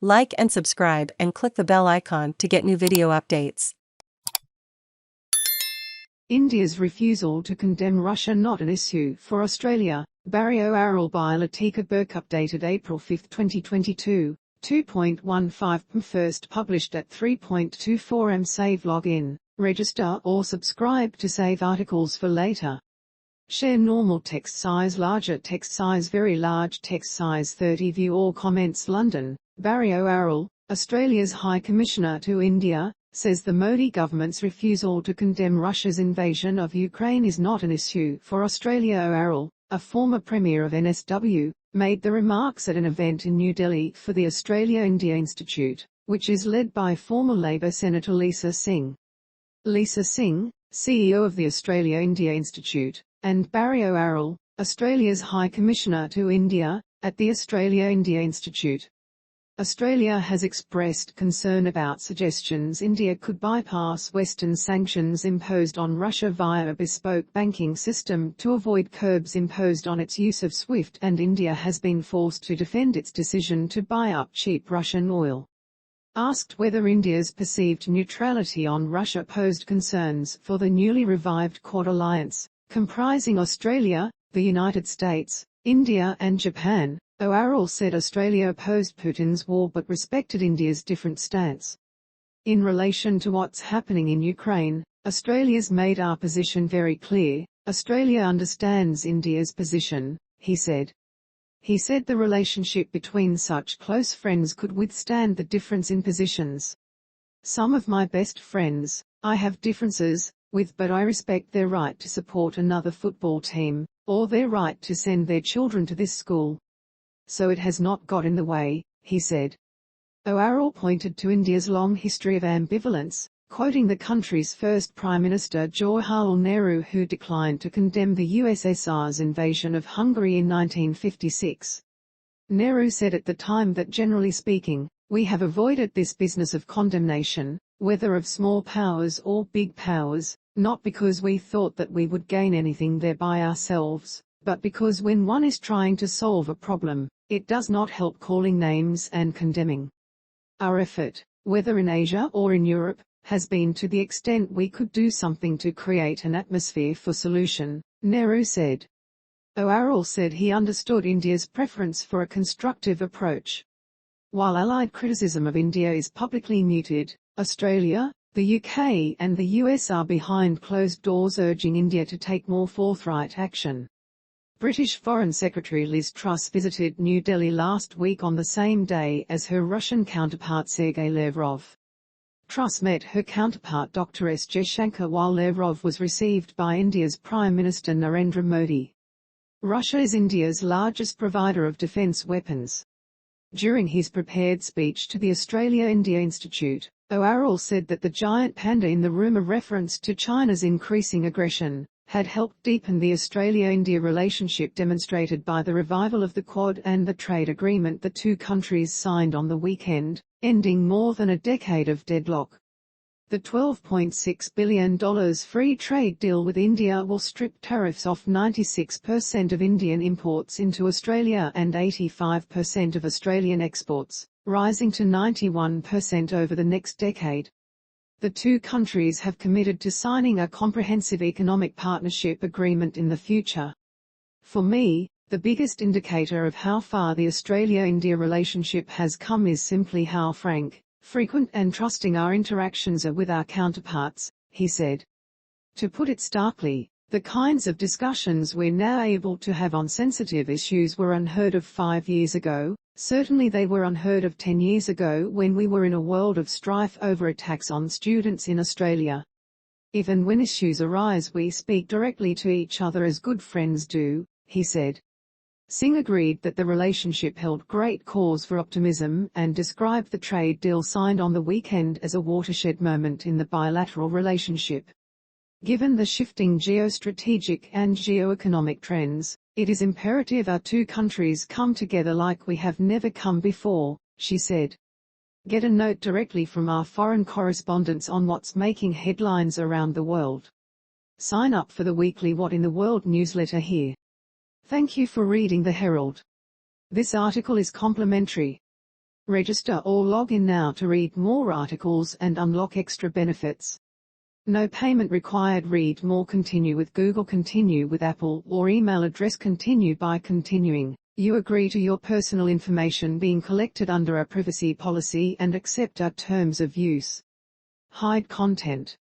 Like and subscribe and click the bell icon to get new video updates. India's refusal to condemn Russia not an issue for Australia. Barry O'Arrell by Latika Burke, updated April 5, 2022, 2.15 pm. First published at 3.24 am. Save login, register or subscribe to save articles for later. Share normal text size, larger text size, very large text size 30. View all comments. London. Barry O'Arrell, Australia's High Commissioner to India, says the Modi government's refusal to condemn Russia's invasion of Ukraine is not an issue for Australia. O'Arrell, a former Premier of NSW, made the remarks at an event in New Delhi for the Australia-India Institute, which is led by former Labor Senator Lisa Singh. Lisa Singh, CEO of the Australia-India Institute, and Barry O'Arrell, Australia's High Commissioner to India, at the Australia-India Institute. Australia has expressed concern about suggestions India could bypass Western sanctions imposed on Russia via a bespoke banking system to avoid curbs imposed on its use of SWIFT, and India has been forced to defend its decision to buy up cheap Russian oil. Asked whether India's perceived neutrality on Russia posed concerns for the newly revived Quad alliance, comprising Australia, the United States, India and Japan, O'Arrell said Australia opposed Putin's war but respected India's different stance. In relation to what's happening in Ukraine, Australia's made our position very clear. Australia understands India's position, he said. He said the relationship between such close friends could withstand the difference in positions. Some of my best friends, I have differences with, but I respect their right to support another football team, or their right to send their children to this school. So it has not got in the way, he said. O'Arrell pointed to India's long history of ambivalence, quoting the country's first Prime Minister Jawaharlal Nehru, who declined to condemn the USSR's invasion of Hungary in 1956. Nehru said at the time that generally speaking, we have avoided this business of condemnation, whether of small powers or big powers, not because we thought that we would gain anything thereby ourselves, but because when one is trying to solve a problem, it does not help calling names and condemning. Our effort, whether in Asia or in Europe, has been to the extent we could do something to create an atmosphere for solution, Nehru said. O'Arrell said he understood India's preference for a constructive approach. While Allied criticism of India is publicly muted, Australia, the UK and the US are behind closed doors urging India to take more forthright action. British Foreign Secretary Liz Truss visited New Delhi last week on the same day as her Russian counterpart Sergei Lavrov. Truss met her counterpart Dr. S. Jaishankar while Lavrov was received by India's Prime Minister Narendra Modi. Russia is India's largest provider of defence weapons. During his prepared speech to the Australia-India Institute, O'Arrell said that the giant panda in the room, a reference to China's increasing aggression, had helped deepen the Australia-India relationship demonstrated by the revival of the Quad and the trade agreement the two countries signed on the weekend, ending more than a decade of deadlock. The $12.6 billion free trade deal with India will strip tariffs off 96% of Indian imports into Australia and 85% of Australian exports, rising to 91% over the next decade. The two countries have committed to signing a comprehensive economic partnership agreement in the future. For me, the biggest indicator of how far the Australia-India relationship has come is simply how frank, frequent and trusting our interactions are with our counterparts, he said. To put it starkly, the kinds of discussions we're now able to have on sensitive issues were unheard of 5 years ago. Certainly they were unheard of 10 years ago when we were in a world of strife over attacks on students in Australia. Even when issues arise we speak directly to each other as good friends do, he said. Singh agreed that the relationship held great cause for optimism and described the trade deal signed on the weekend as a watershed moment in the bilateral relationship. Given the shifting geostrategic and geoeconomic trends, it is imperative our two countries come together like we have never come before, she said. Get a note directly from our foreign correspondents on what's making headlines around the world. Sign up for the weekly What in the World newsletter here. Thank you for reading the Herald. This article is complimentary. Register or log in now to read more articles and unlock extra benefits. No payment required. Read more. Continue with Google, continue with Apple, or email address. Continue by continuing. You agree to your personal information being collected under a privacy policy and accept our terms of use. Hide content.